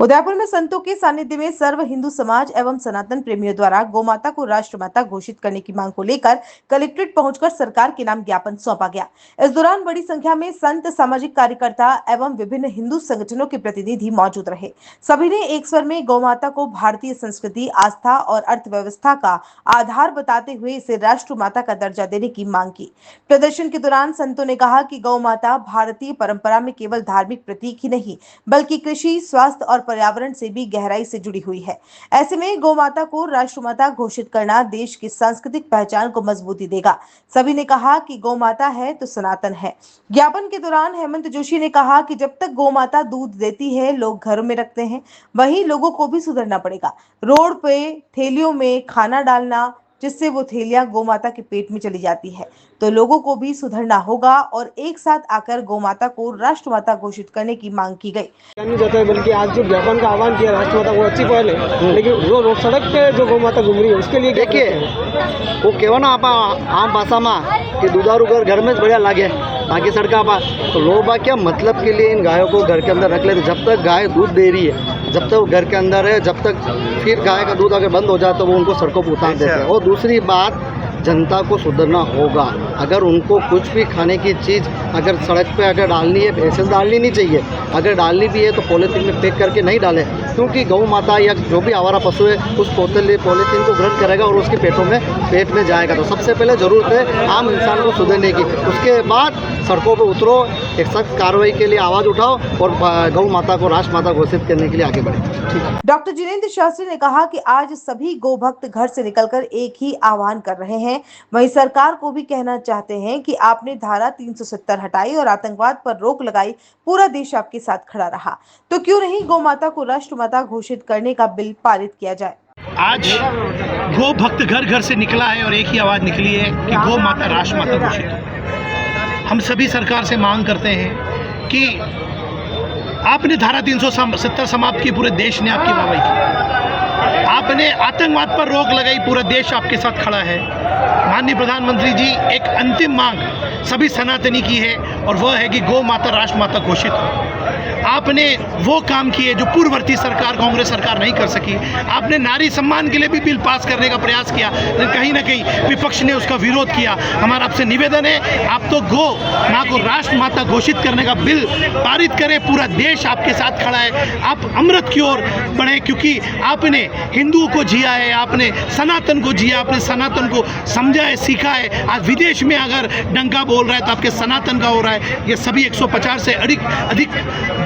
उदयपुर में संतों के सानिध्य में सर्व हिंदू समाज एवं सनातन प्रेमियों द्वारा गौमाता को राष्ट्रमाता घोषित करने की मांग को लेकर कलेक्ट्रेट पहुंचकर सरकार के नाम ज्ञापन सौंपा गया। इस दौरान बड़ी संख्या में संत, सामाजिक कार्यकर्ता एवं विभिन्न हिंदू संगठनों के प्रतिनिधि मौजूद रहे। सभी ने एक स्वर में गौमाता को भारतीय संस्कृति, आस्था और अर्थव्यवस्था का आधार बताते हुए इसे राष्ट्रमाता का दर्जा देने की मांग की। प्रदर्शन के दौरान संतों ने कहा कि गौमाता भारतीय परंपरा में केवल धार्मिक प्रतीक ही नहीं बल्कि कृषि, स्वास्थ्य और पर्यावरण से भी गहराई से जुड़ी हुई है। ऐसे में गौमाता को राष्ट्रमाता घोषित करना देश की सांस्कृतिक पहचान को मजबूती देगा। सभी ने कहा कि गौमाता है तो सनातन है। ज्ञापन के दौरान हेमंत जोशी ने कहा कि जब तक गौमाता दूध देती है, लोग घरों में रखते हैं, वहीं लोगों को भी सुधरना पड़ेगा। रोड पे थैलियों में खाना डालना, जिससे वो थैलियां गौमाता के पेट में चली जाती है, तो लोगों को भी सुधरना होगा और एक साथ आकर गौमाता को राष्ट्रमाता घोषित करने की मांग की गई। नहीं जाता है, बल्कि आज जो ज्ञापन का आह्वान किया राष्ट्रमाता वो अच्छी पहल है, लेकिन वो सड़क पे जो गौमाता घूम रही है उसके लिए देखिए वो केवल ना आप आम भाषा में कि दुधारू घर में बढ़िया लागे बाकी सड़का पर तो लोग क्या मतलब के लिए इन गायों को घर के अंदर रख लेते। जब तक गाय दूध दे रही है, जब तक वो घर के अंदर है, जब तक फिर गाय का दूध अगर बंद हो जाए तो वो उनको सड़कों पर उतार देते हैं। और दूसरी बात, जनता को सुधरना होगा। अगर उनको कुछ भी खाने की चीज़ अगर सड़क पे अगर डालनी है, ऐसे डालनी नहीं चाहिए। अगर डालनी भी है तो पॉलीथीन में पैक करके नहीं डालें, क्योंकि गौ माता या जो भी आवारा पशु है उस पॉलीथीन को ग्रहण करेगा और उसके पेट में जाएगा। तो सबसे पहले ज़रूरत है आम इंसान को सुधरने की। उसके बाद सड़कों पर उतरो, एक सख्त कार्रवाई के लिए आवाज़ उठाओ और गौ माता को राष्ट्रमाता घोषित करने के लिए आगे बढ़े। डॉक्टर जिनेंद्र शास्त्री ने कहा कि आज सभी गौ भक्त घर से निकलकर एक ही आह्वान कर रहे हैं। वहीं सरकार को भी कहना चाहते हैं कि आपने धारा 370 हटाई और आतंकवाद पर रोक लगाई, पूरा देश आपके साथ खड़ा रहा, तो क्यों नहीं गौ माता को राष्ट्रमाता घोषित करने का बिल पारित किया जाए। आज गौ भक्त घर घर से निकला है और एक ही आवाज निकली है कि गौ माता राष्ट्रमाता घोषित हो। हम सभी सरकार से मांग करते हैं कि आपने धारा 370 समाप्त की, पूरे देश ने आपकी वाहवाही की। आपने आतंकवाद पर रोक लगाई, पूरा देश आपके साथ खड़ा है। माननीय प्रधानमंत्री जी, एक अंतिम मांग सभी सनातनी की है और वह है कि गौ माता राष्ट्रमाता घोषित हो। आपने वो काम किए जो पूर्ववर्ती सरकार, कांग्रेस सरकार नहीं कर सकी। आपने नारी सम्मान के लिए भी बिल पास करने का प्रयास किया, लेकिन कहीं ना कहीं विपक्ष ने उसका विरोध किया। हमारा आपसे निवेदन है, आप तो गौ माँ को राष्ट्रमाता घोषित करने का बिल पारित करें। पूरा देश आपके साथ खड़ा है। आप अमृत की ओर बढ़े, क्योंकि आपने हिंदुओं को जिया है, आपने सनातन को जिया, आपने सनातन को समझा है, सीखा है। आज विदेश में अगर डंका बोल रहा है तो आपके सनातन का हो रहा है। ये सभी 150 से अधिक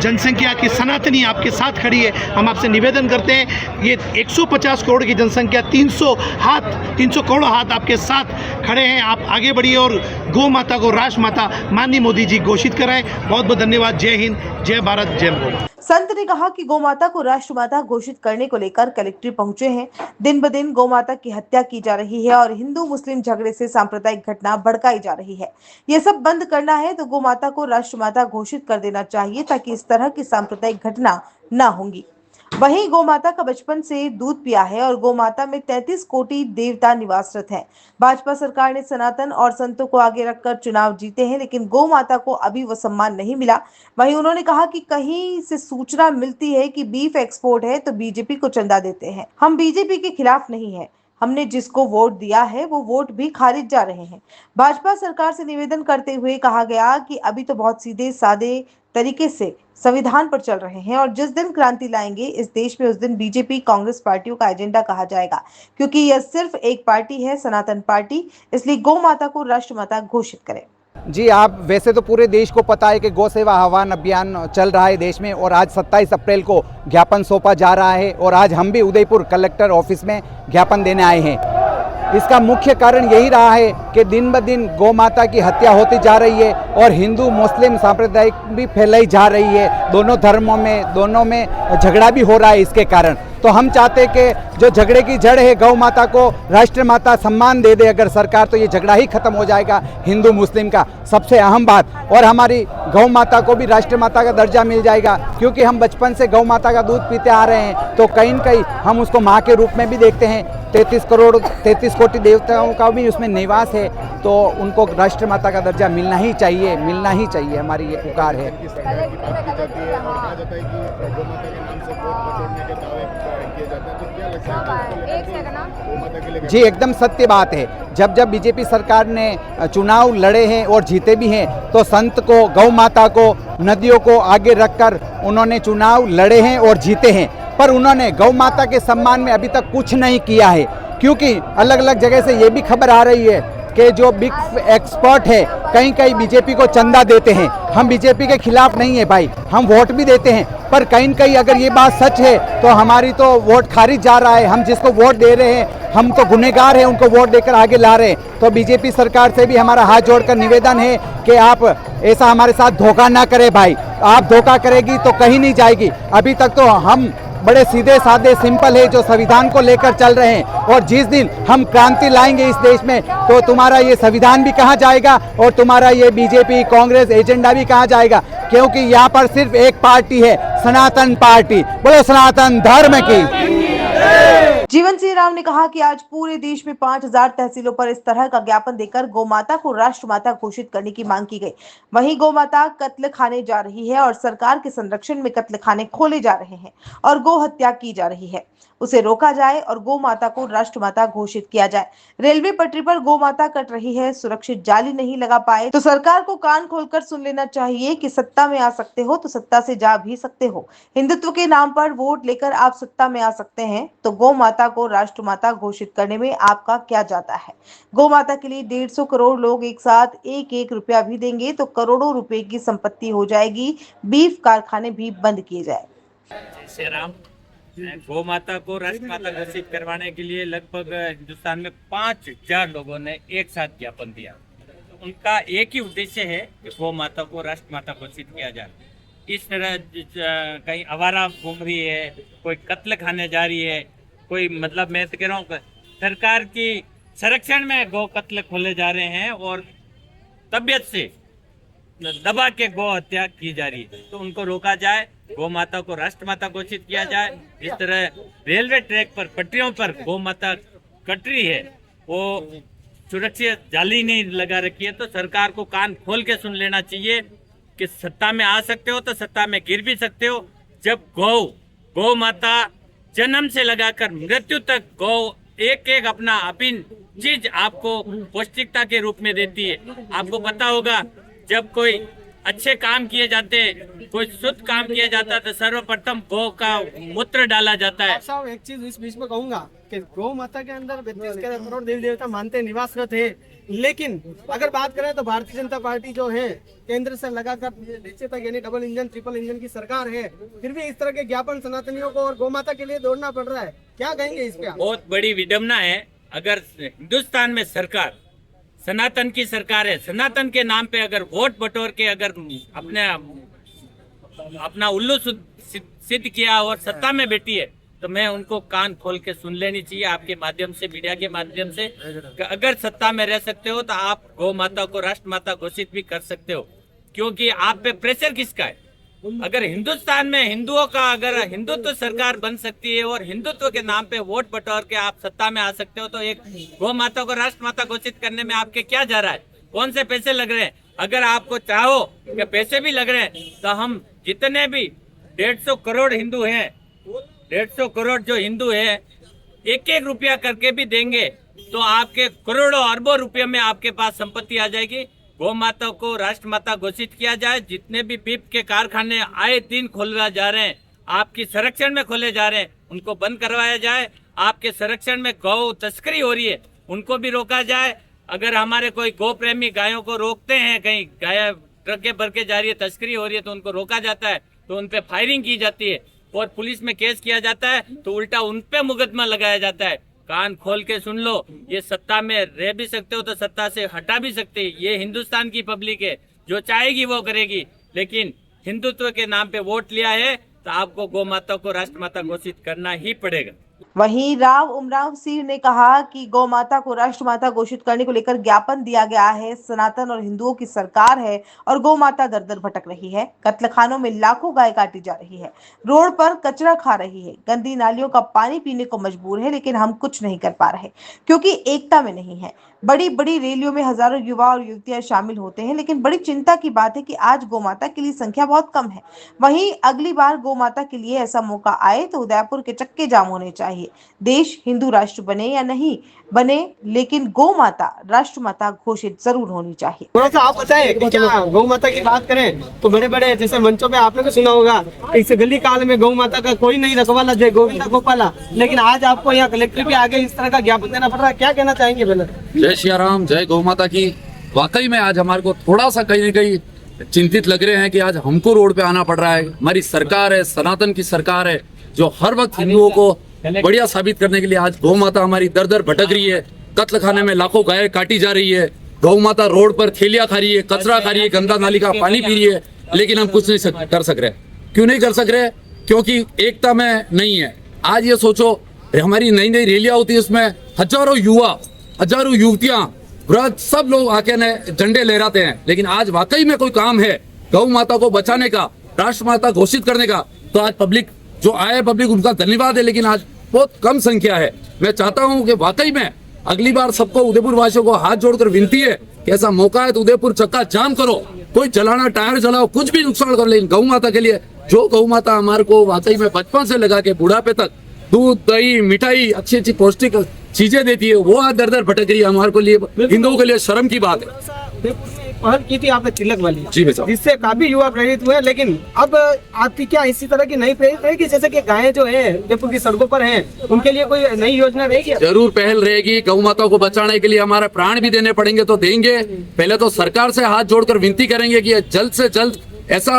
जनसंख्या की सनातनी आपके साथ खड़ी है। हम आपसे निवेदन करते हैं, ये 150 करोड़ की जनसंख्या, 300 करोड़ हाथ आपके साथ खड़े हैं। आप आगे बढ़िए और गौ माता को राष्ट्रमाता माननीय मोदी जी घोषित कराएं। बहुत बहुत धन्यवाद। जय हिंद, जय भारत, जय गौ। संत ने कहा कि गौमाता को राष्ट्रमाता घोषित करने को लेकर कलेक्ट्रेट पहुंचे हैं। दिन ब दिन गौमाता की हत्या की जा रही है और हिंदू मुस्लिम झगड़े से सांप्रदायिक घटना भड़काई जा रही है। ये सब बंद करना है तो गौमाता को राष्ट्रमाता घोषित कर देना चाहिए, ताकि इस तरह की सांप्रदायिक घटना न होंगी। वहीं गौमाता का बचपन से दूध पिया है और गौमाता में 33 कोटि देवता निवासरत हैं। भाजपा सरकार ने सनातन और संतों को आगे रखकर चुनाव जीते हैं, लेकिन गौमाता को अभी वो सम्मान नहीं मिला। वहीं उन्होंने कहा कि कहीं से सूचना मिलती है कि बीफ एक्सपोर्ट है तो बीजेपी को चंदा देते हैं। हम बीजेपी के खिलाफ नहीं है, हमने जिसको वोट दिया है वो वोट भी खारिज जा रहे हैं। भाजपा सरकार से निवेदन करते हुए कहा गया कि अभी तो बहुत सीधे सादे तरीके से संविधान पर चल रहे हैं और जिस दिन क्रांति लाएंगे इस देश में, उस दिन बीजेपी कांग्रेस पार्टियों का एजेंडा कहा जाएगा, क्योंकि यह सिर्फ एक पार्टी है, सनातन पार्टी। इसलिए गौ माता को राष्ट्रमाता घोषित करें। जी, आप वैसे तो पूरे देश को पता है कि गौ सेवा आह्वान अभियान चल रहा है देश में और आज 27 अप्रैल को ज्ञापन सौंपा जा रहा है और आज हम भी उदयपुर कलेक्टर ऑफिस में ज्ञापन देने आए हैं। इसका मुख्य कारण यही रहा है कि दिन ब दिन गौ माता की हत्या होती जा रही है और हिंदू मुस्लिम सांप्रदायिक भी फैलाई जा रही है। दोनों धर्मों में, दोनों में झगड़ा भी हो रहा है इसके कारण। तो हम चाहते कि जो झगड़े की जड़ है गौ माता को राष्ट्रमाता सम्मान दे दे अगर सरकार, तो ये झगड़ा ही खत्म हो जाएगा हिंदू मुस्लिम का। सबसे अहम बात, और हमारी गौ माता को भी राष्ट्रमाता का दर्जा मिल जाएगा, क्योंकि हम बचपन से गौ माता का दूध पीते आ रहे हैं, तो कहीं न कहीं हम उसको माँ के रूप में भी देखते हैं। 33 कोटि देवताओं का भी उसमें निवास है, तो उनको राष्ट्रमाता का दर्जा मिलना ही चाहिए, मिलना ही चाहिए। हमारी ये पुकार है। करने के दावे किए जाते हैं, तो क्या लगता है एक सेकंड ना गौ माता के लिए जी एकदम सत्य बात है। जब जब बीजेपी सरकार ने चुनाव लड़े हैं और जीते भी हैं तो संत को, गौ माता को, नदियों को आगे रखकर उन्होंने चुनाव लड़े हैं और जीते हैं, पर उन्होंने गौ माता के सम्मान में अभी तक कुछ नहीं किया है। क्योंकि अलग अलग जगह से ये भी खबर आ रही है कि जो बिग एक्सपर्ट है कहीं कहीं बीजेपी को चंदा देते हैं। हम बीजेपी के खिलाफ नहीं है भाई, हम वोट भी देते हैं, पर कहीं न कहीं अगर ये बात सच है तो हमारी तो वोट खारिज जा रहा है। हम जिसको वोट दे रहे हैं हम तो गुनहगार हैं, उनको वोट देकर आगे ला रहे हैं। तो बीजेपी सरकार से भी हमारा हाथ जोड़कर निवेदन है कि आप ऐसा हमारे साथ धोखा ना करें भाई। आप धोखा करेगी तो कहीं नहीं जाएगी। अभी तक तो हम बड़े सीधे साधे सिंपल है, जो संविधान को लेकर चल रहे हैं, और जिस दिन हम क्रांति लाएंगे इस देश में तो तुम्हारा ये संविधान भी कहाँ जाएगा और तुम्हारा ये बीजेपी कांग्रेस एजेंडा भी कहाँ जाएगा। क्योंकि यहाँ पर सिर्फ एक पार्टी है, सनातन पार्टी। बोलो सनातन धर्म की। जीवन सिंह राम ने कहा कि आज पूरे देश में 5000 तहसीलों पर इस तरह का ज्ञापन देकर गौमाता को राष्ट्रमाता घोषित करने की मांग की गई। वहीं गौमाता कत्ल खाने जा रही है और सरकार के संरक्षण में कत्ल खाने खोले जा रहे हैं और गौ हत्या की जा रही है, उसे रोका जाए और गौ माता को राष्ट्रमाता घोषित किया जाए। रेलवे पटरी पर गौ माता कट रही है, सुरक्षित जाली नहीं लगा पाए तो सरकार को कान खोलकर सुन लेना चाहिए कि सत्ता में आ सकते हो तो सत्ता से जा भी सकते हो। हिंदुत्व के नाम पर वोट लेकर आप सत्ता में आ सकते हैं तो गौ माता को राष्ट्रमाता घोषित करने में आपका क्या जाता है। गौ माता के लिए 150 करोड़ लोग एक साथ एक रुपया भी देंगे तो करोड़ों रुपए की संपत्ति हो जाएगी। बीफ कारखाने भी बंद किए जाए। जय राम। गौ माता को राष्ट्रमाता घोषित करवाने के लिए लगभग हिंदुस्तान में 5000 लोगों ने एक साथ ज्ञापन दिया। उनका एक ही उद्देश्य है कि गौ माता को राष्ट्रमाता घोषित किया जाए। इस तरह कहीं आवारा घूम रही है, कोई कत्ल खाने जा रही है, कोई मतलब मैं तो कह रहा हूँ सरकार की संरक्षण में गौ कत्ल खोले जा रहे हैं और तबीयत से दबा के गौ हत्या की जा रही है, तो उनको रोका जाए, गौ माता को राष्ट्रमाता घोषित किया जाए। इस तरह रेलवे ट्रैक पर पटरियों पर गौ माता कट रही है, वो सुरक्षित जाली नहीं लगा रखी है, तो सरकार को कान खोल के सुन लेना चाहिए कि सत्ता में आ सकते हो तो सत्ता में गिर भी सकते हो। जब गौ माता जन्म से लगाकर मृत्यु तक गौ एक अपना अभिन्न चीज आपको पौष्टिकता के रूप में देती है। आपको पता होगा जब कोई अच्छे काम किए जाते, कोई शुद्ध काम किया जाता है तो सर्वप्रथम गौ का मूत्र डाला जाता है। साहब एक चीज इस बीच में कहूंगा कि गौ माता के अंदर 32 करोड़ देवी देवता मानते निवासरत है, लेकिन अगर बात करें तो भारतीय जनता पार्टी जो है केंद्र से लगाकर नीचे तक यानी डबल इंजन ट्रिपल इंजन की सरकार है, फिर भी इस तरह के ज्ञापन सनातनियों को और गौ माता के लिए दौड़ना पड़ रहा है। क्या कहेंगे इस पे? बहुत बड़ी विडम्बना है। अगर हिंदुस्तान में सरकार सनातन की सरकार है, सनातन के नाम पे अगर वोट बटोर के अगर अपना उल्लू सिद्ध किया और सत्ता में बैठी है तो मैं उनको कान खोल के सुन लेनी चाहिए आपके माध्यम से, मीडिया के माध्यम से। अगर सत्ता में रह सकते हो तो आप गौ माता को राष्ट्रमाता घोषित भी कर सकते हो, क्योंकि आप पे प्रेशर किसका है। अगर हिंदुस्तान में हिंदुओं का अगर हिंदुत्व सरकार बन सकती है और हिंदुत्व के नाम पे वोट बटोर के आप सत्ता में आ सकते हो, तो एक गौ माता को राष्ट्रमाता घोषित करने में आपके क्या जा रहा है, कौन से पैसे लग रहे हैं। अगर आपको चाहो कि पैसे भी लग रहे हैं तो हम जितने भी 150 करोड़ हिंदू हैं, 150 करोड़ जो हिंदू है, एक रुपया करके भी देंगे तो आपके करोड़ों अरबों रुपये में आपके पास संपत्ति आ जाएगी। गौ माता को राष्ट्रमाता घोषित किया जाए। जितने भी बीफ के कारखाने आए दिन खोलवाए जा रहे हैं, आपकी संरक्षण में खोले जा रहे हैं, उनको बंद करवाया जाए। आपके संरक्षण में गौ तस्करी हो रही है, उनको भी रोका जाए। अगर हमारे कोई गौ प्रेमी गायों को रोकते हैं, कहीं गाय ट्रक के भर के जा रही है, तस्करी हो रही है, तो उनको रोका जाता है, तो उन पे फायरिंग की जाती है और पुलिस में केस किया जाता है, तो उल्टा उन पे मुकदमा लगाया जाता है। कान खोल के सुन लो, ये सत्ता में रह भी सकते हो तो सत्ता से हटा भी सकते। ये हिंदुस्तान की पब्लिक है, जो चाहेगी वो करेगी, लेकिन हिंदुत्व के नाम पे वोट लिया है तो आपको गौ माता को राष्ट्रमाता घोषित करना ही पड़ेगा। वहीं राव उमराव सिंह ने कहा कि गौ माता को राष्ट्रमाता घोषित करने को लेकर ज्ञापन दिया गया है। सनातन और हिंदुओं की सरकार है और गौ माता दर दर भटक रही है। कत्लखानों में लाखों गाय काटी जा रही है, रोड पर कचरा खा रही है, गंदी नालियों का पानी पीने को मजबूर है, लेकिन हम कुछ नहीं कर पा रहे क्योंकि एकता में नहीं है। बड़ी बड़ी रैलियों में हजारों युवा और युवतियां शामिल होते हैं, लेकिन बड़ी चिंता की बात है कि आज गौ माता के लिए संख्या बहुत कम है। वहीं अगली बार गौ माता के लिए ऐसा मौका आए तो उदयपुर के चक्के जाम होने चाहिए। देश हिंदू राष्ट्र बने या नहीं बने, लेकिन गौ माता राष्ट्रमाता घोषित जरूर होनी चाहिए। थोड़ा सा आप बताएं कि क्या गौ माता की बात करें तो बड़े बड़े जैसे मंचों पे आपने भी सुना होगा इस गली काल में गौ माता का कोई नहीं रखवाला, जय गोविंदा गोपाला, लेकिन आज आपको यहाँ कलेक्टर के आगे इस तरह का ज्ञापन देना पड़ रहा है, क्या कहना चाहेंगे पहले? जय श्री राम, जय गौ माता की। वाकई में आज हमारे को थोड़ा सा कहीं न कहीं चिंतित लग रहे हैं कि आज हमको रोड पे आना पड़ रहा है। हमारी सरकार है, सनातन की सरकार है, जो हर वक्त हिंदुओं को बढ़िया साबित करने के लिए आज गौ माता हमारी दर दर भटक रही है। कत्ल खाने में लाखों गाय काटी जा रही है, गौ माता रोड पर थैलियां खा रही है, कचरा खा रही है, गंदा नाली का पानी पी रही है, लेकिन हम कुछ नहीं कर सक रहे। क्यों नहीं कर सक रहे? क्योंकि एकता में नहीं है। आज ये सोचो, हमारी नई नई रैलियां होती है, उसमें हजारों युवा, हजारों युवतियां, वृद्ध, सब लोग आके ने झंडे लहराते हैं, लेकिन आज वाकई में कोई काम है गौ माता को बचाने का, राष्ट्रमाता घोषित करने का, तो आज पब्लिक जो आए, पब्लिक उनका धन्यवाद है, लेकिन आज बहुत कम संख्या है। मैं चाहता हूं कि वाकई में अगली बार सबको उदयपुर वासियों को हाथ जोड़कर विनती है कि ऐसा मौका है तो उदयपुर चक्का जाम करो, कोई जलाना, टायर जलाओ, कुछ भी नुकसान करो, लेकिन गौ माता के लिए, जो गौ माता हमारे को वाकई में बचपन से लगा के बुढ़ापे तक दूध, दही, मिठाई, अच्छी अच्छी पौष्टिक चीजें देती है, वो आज दर दर भटक रही है। हमारे को लिए, हिंदुओं के लिए शर्म की बात है। पहल की थी आपने तिलक वाली, जी भाई साहब, जिससे काफी युवा प्रेरित हुए, लेकिन अब आपकी क्या इसी तरह की नई प्रेरित रहेगी? जैसे कि गायें जो है उदयपुर की सड़कों पर हैं, उनके लिए कोई नई योजना रहेगी? जरूर पहल रहेगी। गौ माता को बचाने के लिए हमारे प्राण भी देने पड़ेंगे तो देंगे। पहले तो सरकार से हाथ जोड़कर विनती करेंगे कि जल्द से जल्द ऐसा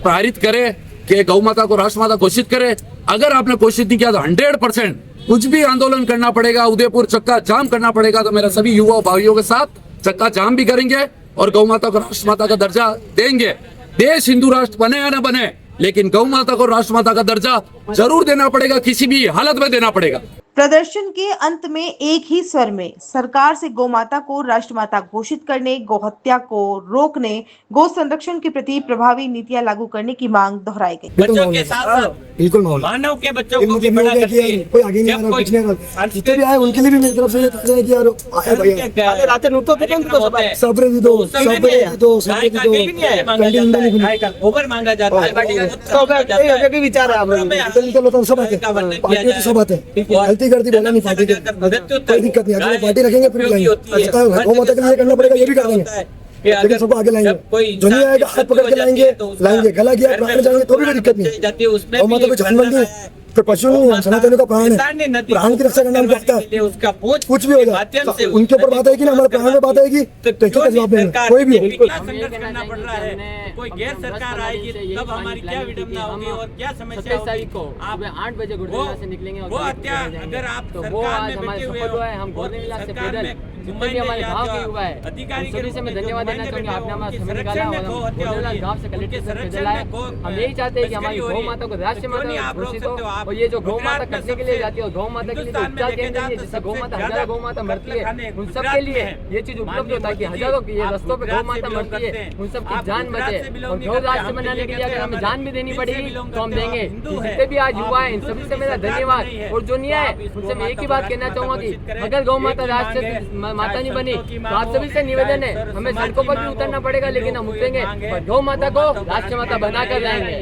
पारित करे कि गौ माता को राष्ट्रमाता घोषित करे। अगर आपने घोषित नहीं किया तो 100% कुछ भी आंदोलन करना पड़ेगा, उदयपुर चक्का जाम करना पड़ेगा। तो मेरा सभी युवा भाइयों के साथ चक्का जाम भी करेंगे और गौ माता को राष्ट्रमाता का दर्जा देंगे। देश हिंदू राष्ट्र बने या न बने, लेकिन गौ माता को राष्ट्रमाता का दर्जा जरूर देना पड़ेगा, किसी भी हालत में देना पड़ेगा। प्रदर्शन के अंत में एक ही स्वर में सरकार से गौ माता को राष्ट्रमाता घोषित करने, गौ हत्या को रोकने, गौ संरक्षण के प्रति प्रभावी नीतियां लागू करने की मांग दोहराई गई। बच्चों के साथ बिल्कुल मानव के बच्चों को भी बड़ा करती है। कोई आगे नहीं आ रहा, कुछ नहीं आ रहा। जितने भी आए उनके लिए भी मेरी तरफ से ये ताज़ा है कि यार आए भैया, रातें नूतो पे कौन तो सब है? सब्र दी दो, सब्र दी दो, गाय का घी नहीं है, मांगा जाता है, गाय का गोबर मांगा जाता है, बाटी का तो अगर के विचार है आप लोगों के? निकल तो सब आते हैं, पार्टी तो सब आते हैं, गलती करती बोला नहीं पार्टी, कोई दिक्कत नहीं। अगर पार्टी रखेंगे फिर लाएंगे, गौ माता के लिए करना पड़ेगा, ये भी कर देंगे, लेकिन सबको आगे लाएंगे। जो नहीं आएगा हाथ पकड़ के लाएंगे, गला गया प्राण जाएंगे तो भी कोई दिक्कत नहीं। गौ माता को जान बन गई तो पशु नहीं है, सनातन का प्राण है, प्राण की रक्षा करना उनको आता है। कुछ भी हो जाए उनके ऊपर बात आएगी ना, हमारे प्राण में बात आएगी तो क्या जवाब देंगे, कोई भी हो। करना पड़ रहा है। कोई गैर सरकार आएगी तब हमारी क्या विडंबना होगी और क्या समस्या होगी? आप 8 बजे गुरुद्वारा से निकलेंगे और वो हत्या अगर आप तो वो आज हमारे सफल हुआ है। हम गोरनेला से पैदल जितने भी हमारे गांव के युवा है, अधिकारी सभी से मैं धन्यवाद देना चाहूंगा। आपने हमारा समय निकाला और गोरनेला गांव से कलेक्टर से पैदल आए। हम यही चाहते हैं कि हमारी गौ माता को राष्ट्रीय माता घोषित हो, और ये जो गौ माता कटने के लिए जाती है, गौ माता के लिए जो उपचार केंद्र है, जिससे गौ माता, हजारों गौ माता मरती है, उन सब के लिए ये चीज उपलब्ध होता है कि हजारों की ये रस्तों पे गौ माता मरती है, उन सब की जान बचे। और गौ राष्ट्र बनाने के लिए अगर हमें जान भी देनी पड़ेगी तो हम देंगे। जितने भी आज युवा है, इन सभी से मेरा धन्यवाद। और जो नहीं आए उनसे मैं एक ही बात कहना चाहूंगा कि अगर गौ माता राष्ट्र माता नहीं बनी तो आप सभी से निवेदन है, हमें सड़कों पर भी उतरना पड़ेगा, लेकिन हम उतरेंगे और गौ माता को राष्ट्र माता बनाकर लाएंगे।